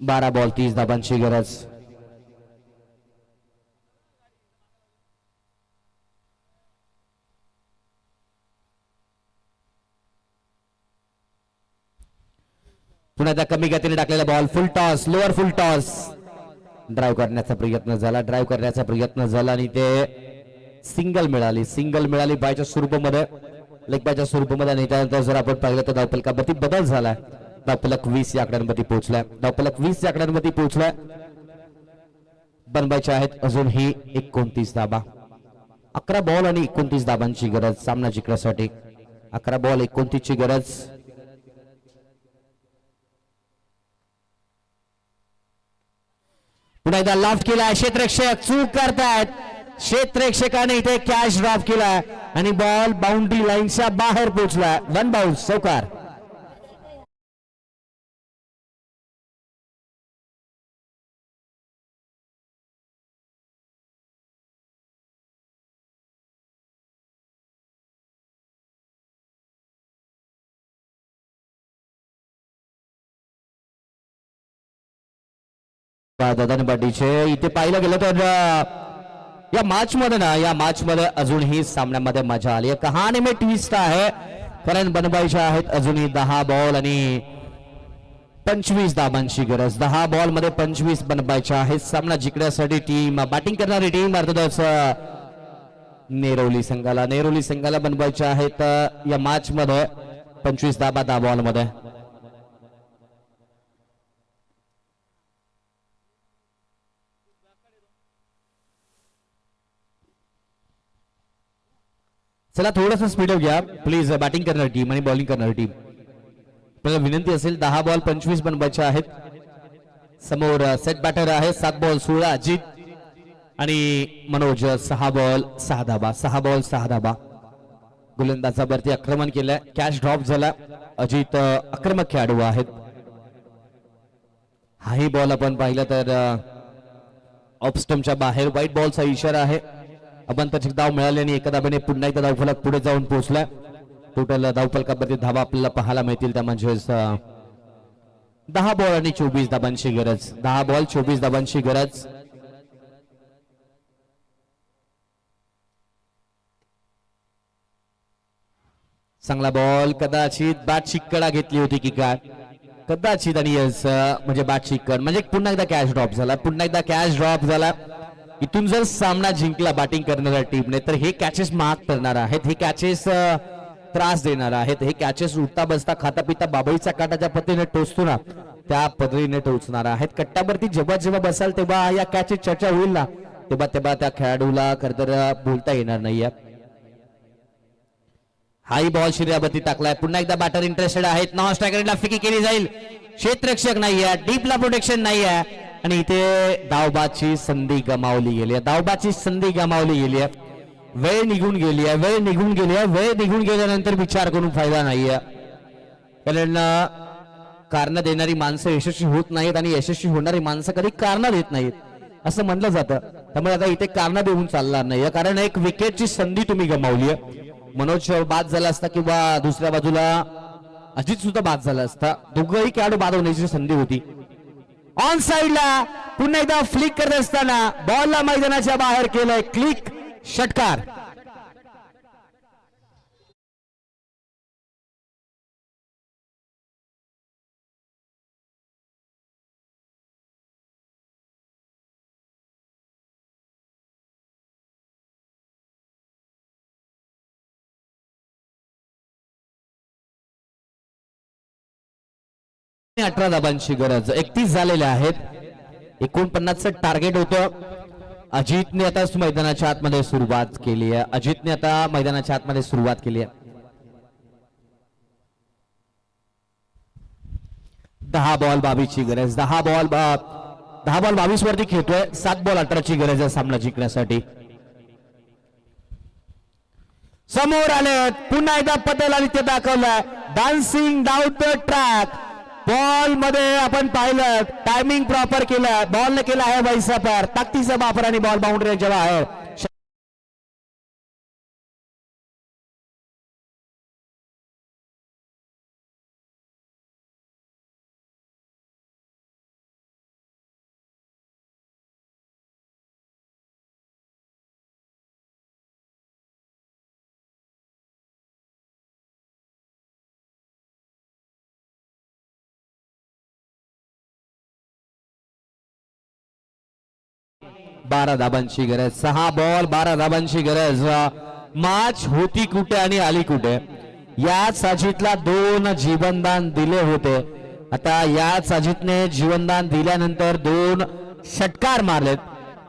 बारा बॉल 30 धाबांची गरज. पुन्हा त्या कमी गतीने टाकलेला बॉल फुल टॉस, लोअर फुल टॉस. ड्राईव्ह करण्याचा प्रयत्न झाला आणि ते सिंगल मिळाली बायच्या स्वरूपामध्ये, लेग बायच्या स्वरूपामध्ये. आणि त्यानंतर जर आपण पाहिलं तर धावफलकावरती बदल झालाय. धावफलक 20 या आकड्यांमध्ये पोहोचलाय. बनवायचे आहेत अजूनही 29 धाबा. 11 बॉल आणि 29 धाबांची गरज सामना जिंकण्यासाठी. 11 बॉल 29 ची गरज. पुन्हा एकदा लॉफ्ट केलाय. क्षेत्ररक्षक चूक करतायत. क्षेत्ररक्षकाने इथे कॅच ड्रॉप केलाय आणि बॉल बाउंड्री लाईनच्या बाहेर पोहोचलाय. 1 बाउन्स, चौकार. दादांबाटीचे इथे पाहिलं गेलं तर या मॅच मध्ये अजूनही सामन्यामध्ये मजा आली आहे. कहाणी में ट्विस्ट आहे, कारण बनवायचे आहेत अजूनही 10 बॉल आणि 25 धाबांची गरज. 10 बॉल मध्ये 25 बनवायच्या आहेत. सामना जिंकण्यासाठी टीम बॅटिंग करणारी टीम अर्थातच नेरोली संघाला बनवायच्या आहेत या मॅच मध्ये 25 धाबा 10 बॉल मध्ये. चला थोडंसं स्पीड घ्या प्लीज. बॅटिंग करणारी टीम आणि बॉलिंग करणारी टीम, आपल्याला विनंती असेल 10 बॉल 25 बनवायचे आहेत. समोर सेट बॅटर आहे 7 बॉल 16 अजित आणि मनोज. 6 बॉल 6 धाबा. गोलंदाजावरती आक्रमण केलंय. कॅच ड्रॉप झाला. अजित आक्रमक खेळाडू आहेत. हाही बॉल आपण पाहिलं तर ऑफ स्टंपच्या बाहेर व्हाईट बॉलचा इशारा आहे. आपण त्याची धाव मिळाली आणि एका धाब्याने पुन्हा एकदा धावफलक पुढे जाऊन पोहोचला. टोटल धावफलकावरती धावा आपल्याला पाहायला मिळतील त्या म्हणजेच 10 बॉल आणि 24 धाबांची गरज. 10 बॉल 24 धाबांची गरज. चांगला बॉल. कदाचित बॅटची कडा घेतली होती की काय, कदाचित. आणि म्हणजे बॅटची कड म्हणजे पुन्हा एकदा कॅच ड्रॉप झाला. इथून जर सामना जिंकला बॅटिंग करणाऱ्या टीमने तर हे कॅचेस मार्क करणार आहेत. हे कॅचेस त्रास देणार आहेत. हे कॅचेस उठता बसता खाता पिता बाबळीचा काटा ज्या पद्धतीने टोचतो ना त्या पद्धतीने टोचणार आहेत. कट्ट्यावरती जेव्हा बसाल तेव्हा या कॅचेस चर्चा होईल ना, तेव्हा त्या खेळाडूला खरं बोलता येणार नाहीये. हाई बॉल शिर्यावरती टाकलाय. पुन्हा एकदा बॅटर इंटरेस्टेड आहेत. नॉन स्ट्रायकरला फिकी केली जाईल. क्षेत्ररक्षक नाहीये, डीपला प्रोटेक्शन नाहीये आणि इथे धावबाची संधी गमावली गेली आहे. वेळ निघून गेल्यानंतर विचार करून फायदा नाहीये, कारण कारण देणारी माणसं यशस्वी होत नाहीत आणि यशस्वी होणारी माणसं कधी कारण देत नाहीत असं म्हणलं जातं. त्यामुळे आता इथे कारण देऊन चालणार नाहीये, कारण एक विकेटची संधी तुम्ही गमावली आहे. मनोज बाद झाला असता किंवा दुसऱ्या बाजूला अजित सुद्धा बाद झाला असता. दोघंही खेळाडू बाद होण्याची संधी होती. ऑन साइडला पुन्हा एकदा फ्लिक करत असताना बॉलला मैदानाच्या बाहेर केलंय. क्लिक षटकार. अठरा धाबांची गरज. 31 झालेल्या आहेत. 49चं टार्गेट होतं. अजितने आता मैदानाच्या आतमध्ये सुरुवात केली आहे. अजितने आता मैदानाच्या आतमध्ये सुरुवात केली आहे. 10 बॉल 22ची गरज. 10 बॉल 22 वरती खेळतोय. 7 बॉल 18ची गरज आहे सामना जिंकण्यासाठी. समोर आले पुन्हा एकदा पटेल आणि ते दाखवलंय dancing down the track. Ball मध्ये आपण पाहिलं टायमिंग प्रॉपर केलं. बॉलने केला आहे वैसापर ताकदीचा वापर आणि बॉल बाउंड्रीच्या बाहेर. बारा धाबांची गरज. 6 बॉल 12 धाबांची गरज. मॅच होती कुठे आणि आली कुठे. याच अजितला 2 जीवनदान दिले होते. आता याच अजितने जीवनदान दिल्यानंतर 2 षटकार मारलेत.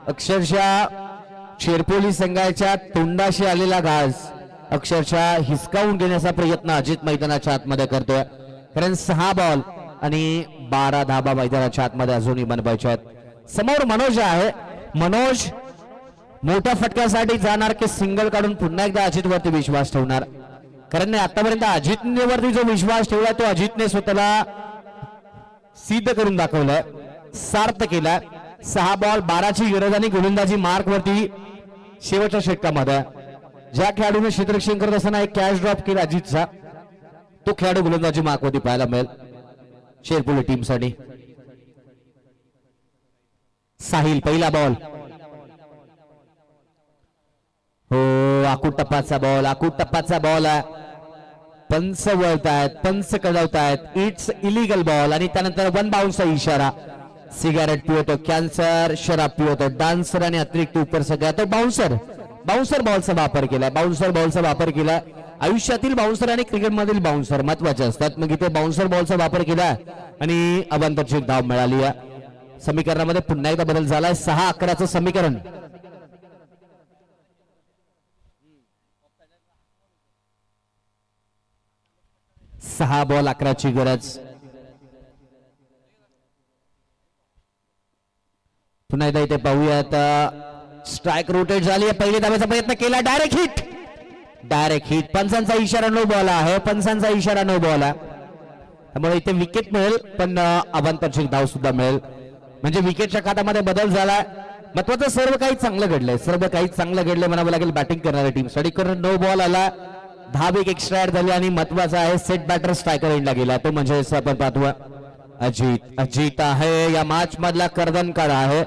अक्षरशः शेरपोली संघाच्या तोंडाशी आलेला घास अक्षरशः हिसकावून घेण्याचा प्रयत्न अजित मैदानाच्या आतमध्ये करतोय. कारण 6 बॉल आणि 12 धाबा मैदानाच्या आतमध्ये अजूनही बनवायच्या आहेत. समोर मनोज आहे. मनोज मोठ्या फटक्यासाठी जाणार की सिंगल काढून पुन्हा एकदा अजित वरती विश्वास ठेवणार. कारण आतापर्यंत अजितने वरती जो विश्वास ठेवला तो अजितने स्वतःला सिद्ध करून दाखवलाय, सार्थ केलाय. 6 बॉल 12ची गरज आणि गोलंदाजी मार्क वरती शेवटच्या षटकामध्ये ज्या खेळाडूने क्षेत्ररक्षण करत असताना एक कॅच ड्रॉप केला अजितचा, तो खेळाडू गोलंदाजी मार्क वरती पाहायला मिळेल शेरपोली टीम साठी. साहिल पहिला बॉल. हो, आकूट टप्पाचा बॉल. आकूट टप्पाचा बॉल आहे. पंच वळतायत, पंच कळवतायत इट्स इलिगल बॉल आणि त्यानंतर 1 बाउन्सचा इशारा. सिगारेट पिवतो, कॅन्सर शराब पिवतो, डान्सर आणि अतिरिक्त उपर सगळ्या तो बाउन्सर बॉलचा वापर केला. बाउन्सर बॉलचा वापर केला. आयुष्यातील बाउन्सर आणि क्रिकेटमधील बाउन्सर महत्वाचे असतात. मग इथे बाउन्सर बॉलचा वापर केला आणि अबांतरची धाव मिळाली आहे. समीकरणामध्ये पुन्हा एकदा बदल झालाय. 6-11चं समीकरण. सहा बॉल 11ची गरज. पुन्हा एकदा इथे पाहूयात. स्ट्राइक रोटेट झाली आहे. पहिली धाब्याचा प्रयत्न केला. Direct hit. पंचांचा इशारा नो बॉल आहे. पंचांचा इशारा नो बॉल आहे. त्यामुळे इथे विकेट मिळेल पण अबांतरची धाव सुद्धा मिळेल. म्हणजे विकेटच्या खात्यामध्ये बदल झाला. महत्वाचं सर्व काही चांगलं घडलंय. सर्व काही चांगलं घडलंय म्हणावं लागेल बॅटिंग करणाऱ्या टीम साठी. कारण नो बॉल आला. धाव एक एक्स्ट्रा ऍड झाली आणि महत्वाचा आहे सेट बॅटर स्ट्रायकर एंडला गेला. तो म्हणजे आपण पाहतो अजित आहे. या मॅच मधला कर्दनकर आहे.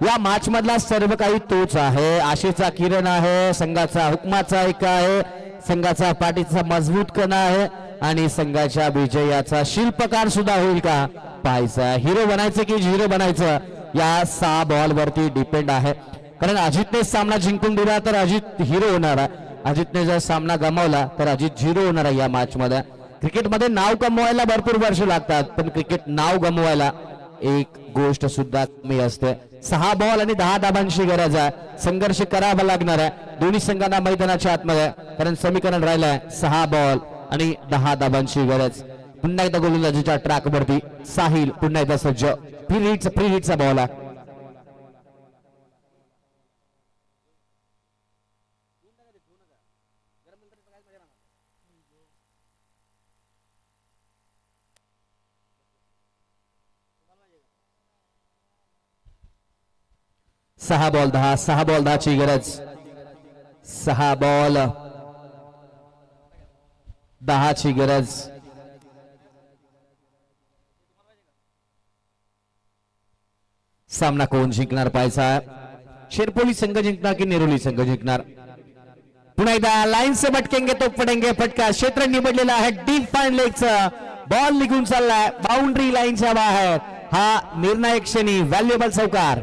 या मॅच मधला सर्व काही तोच आहे. आशेचा किरण आहे. संघाचा हुकमाचा एक आहे. संघाचा पाठीचा मजबूत कणा आहे आणि संघाच्या विजयाचा शिल्पकार सुद्धा होईल का पाहायचं. हिरो बनायचं की झिरो बनायचं या 6 बॉल वरती डिपेंड आहे. कारण अजितने सामना जिंकून दिला तर अजित हिरो होणार आहे. अजितने जर सामना गमावला तर अजित झिरो होणार आहे या मॅच मध्ये. क्रिकेटमध्ये नाव कमवायला भरपूर वर्ष लागतात पण क्रिकेट नाव गमवायला एक गोष्ट सुद्धा कमी असते. 6 बॉल आणि 10 धाबांची गरज आहे. संघर्ष करावा लागणार आहे दोन्ही संघांना मैदानाच्या आतमध्ये. कारण समीकरण राहिलंय 6 बॉल आणि 10 धाबांची गरज. पुन्हा एकदा गोलंदाजीच्या ट्रॅक वरती साहिल. पुन्हा एकदा सज्ज. प्री हिटचा बॉल आहे. सहा बॉल 10ची गरज. 6 बॉल 10ची गरज. सामना कोण जिंकणार पाहायचा. शेरपोली संघ जिंकणार की नेरोली संघ जिंकणार. पुन्हा एकदा लाईन से भटकेंगे तो पडेंगे फटका. क्षेत्र निवडलेलं आहे डीप फाईन लेगचं. बॉल निघून चाललाय बाउंड्री लाईनच्या बाहेर. हा निर्णायक क्षणी व्हॅल्युएबल चौकार.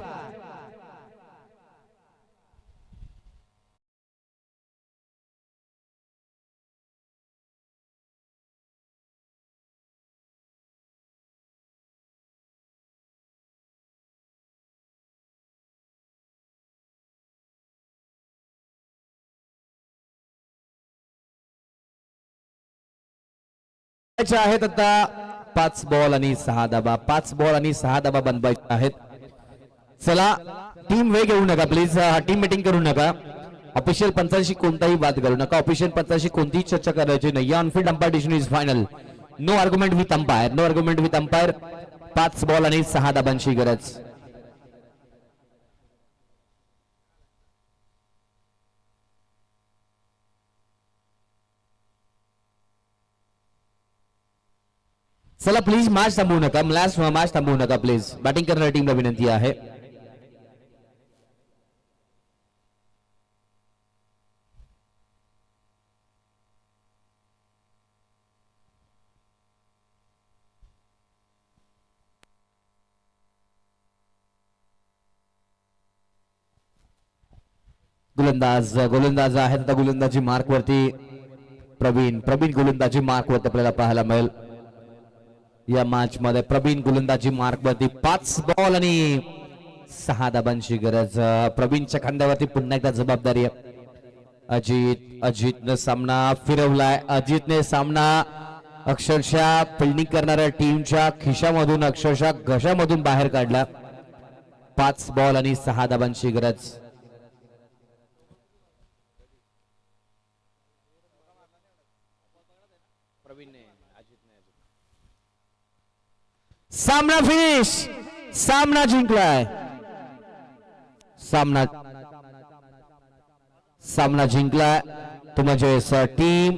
आहेत आता 5 बॉल आणि 6 धाबा. 5 बॉल आणि 6 धाबा बनवायचे आहेत. चला टीम वेळ घेऊ नका प्लीज. टीम मीटिंग करू नका. ऑफिशियल पंचांशी कोणताही वाद करू नका. ऑफिशियल पंचांशी कोणतीही चर्चा करायची नाही. या onfield umpire decision is final. No argument with umpire. No argument with umpire. 5 ball आणि 6 धाबांची गरज. चला प्लीज मॅच थांबवू नका. मॅच थांबवू नका प्लीज. बॅटिंग करणाऱ्या टीमला विनंती आहे. गोलंदाज आहेत आता गोलंदाजी मार्क वरती प्रवीण गोलंदाजी मार्क वरती आपल्याला पाहायला मिळेल या मॅच मध्ये. प्रवीण गोलंदाजी मार्क वरती. 5 बॉल आणि 6 धाबांची गरज. प्रवीणच्या खांद्यावरती पुन्हा एकदा जबाबदारी आहे. अजितने सामना फिरवलाय. अजितने सामना अक्षरशः फिल्डिंग करणाऱ्या टीमच्या खिशामधून अक्षरशः घशामधून बाहेर काढला. 5 बॉल आणि 6 धाबांची गरज. सामना फिनिश. सामना जिंकलाय. सामना जिंकलाय तो म्हणजे टीम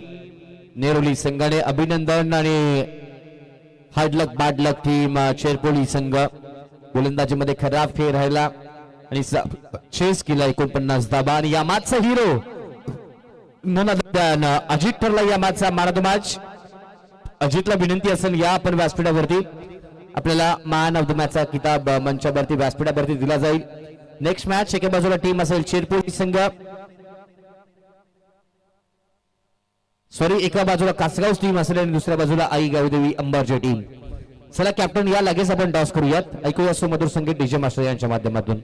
नेरोली संघाने. अभिनंदन. आणि हार्डलक बॅडलक टीम चेरपोली संघ. गोलंदाजीमध्ये खराब खेळ राहिला आणि चेस केला 49 धाबा. आणि या मॅचचा हिरो अजित ठरला या मॅचचा मॅन ऑफ द मॅच. अजितला विनंती असेल या आपण व्यासपीठावरती आपल्याला मॅन ऑफ द मॅचचा किताब मंचावरती व्यासपीठावरती दिला जाईल. नेक्स्ट मॅच एका बाजूला टीम असेल चेरपोली संघ. एका बाजूला कासगाव टीम असेल आणि दुसऱ्या बाजूला आई गावदेवी अंबरची टीम. चला कॅप्टन या लगेच आपण टॉस करूयात. ऐकूया सुमधुर संगीत डीजे मास्टर यांच्या माध्यमातून.